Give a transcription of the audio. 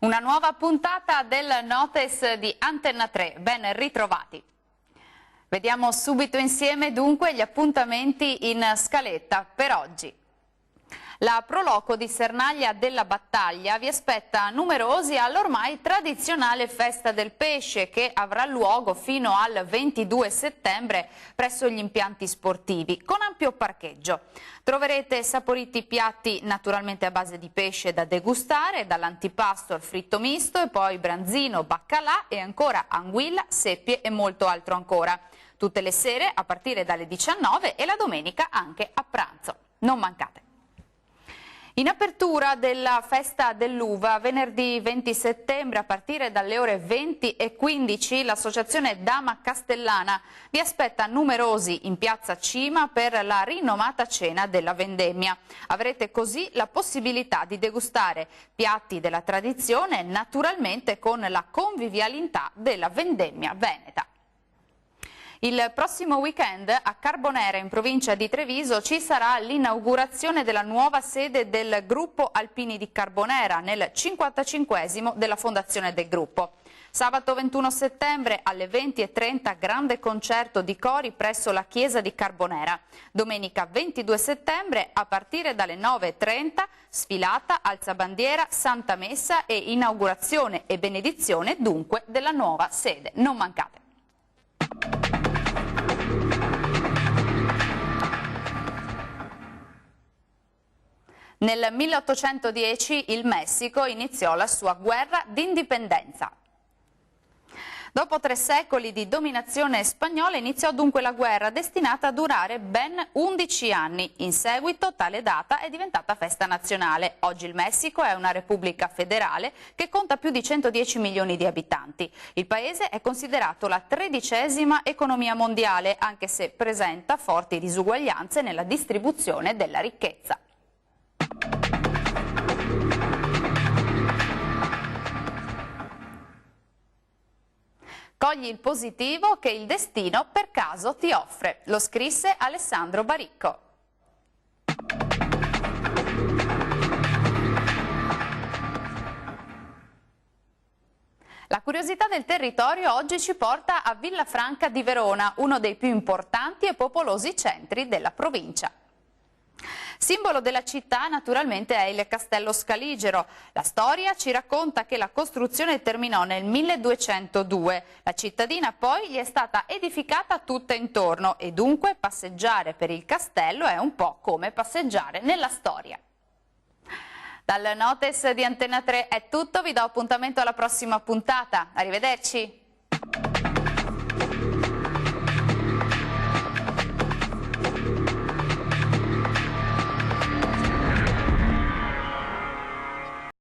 Una nuova puntata del Notes di Antenna 3, ben ritrovati. Vediamo subito insieme dunque gli appuntamenti in scaletta per oggi. La Proloco di Sernaglia della Battaglia vi aspetta numerosi all'ormai tradizionale Festa del Pesce che avrà luogo fino al 22 settembre presso gli impianti sportivi con ampio parcheggio. Troverete saporiti piatti naturalmente a base di pesce da degustare, dall'antipasto al fritto misto e poi branzino, baccalà e ancora anguilla, seppie e molto altro ancora. Tutte le sere a partire dalle 19 e la domenica anche a pranzo. Non mancate! In apertura della Festa dell'Uva, venerdì 20 settembre a partire dalle ore 20:15 l'associazione Dama Castellana vi aspetta numerosi in piazza Cima per la rinomata cena della vendemmia. Avrete così la possibilità di degustare piatti della tradizione naturalmente con la convivialità della vendemmia veneta. Il prossimo weekend a Carbonera, in provincia di Treviso, ci sarà l'inaugurazione della nuova sede del Gruppo Alpini di Carbonera, nel 55esimo della fondazione del gruppo. Sabato 21 settembre alle 20:30 grande concerto di cori presso la chiesa di Carbonera. Domenica 22 settembre a partire dalle 9:30 sfilata, alzabandiera, santa messa e inaugurazione e benedizione dunque della nuova sede. Non mancate! Nel 1810 il Messico iniziò la sua guerra d'indipendenza. Dopo 3 secoli di dominazione spagnola iniziò dunque la guerra destinata a durare ben 11 anni. In seguito tale data è diventata festa nazionale. Oggi il Messico è una repubblica federale che conta più di 110 milioni di abitanti. Il paese è considerato la 13ª economia mondiale, anche se presenta forti disuguaglianze nella distribuzione della ricchezza. Cogli il positivo che il destino per caso ti offre, lo scrisse Alessandro Baricco. La curiosità del territorio oggi ci porta a Villafranca di Verona, uno dei più importanti e popolosi centri della provincia. Simbolo della città naturalmente è il Castello Scaligero. La storia ci racconta che la costruzione terminò nel 1202. La cittadina poi gli è stata edificata tutta intorno e dunque passeggiare per il castello è un po' come passeggiare nella storia. Dal Notes di Antenna 3 è tutto, vi do appuntamento alla prossima puntata. Arrivederci!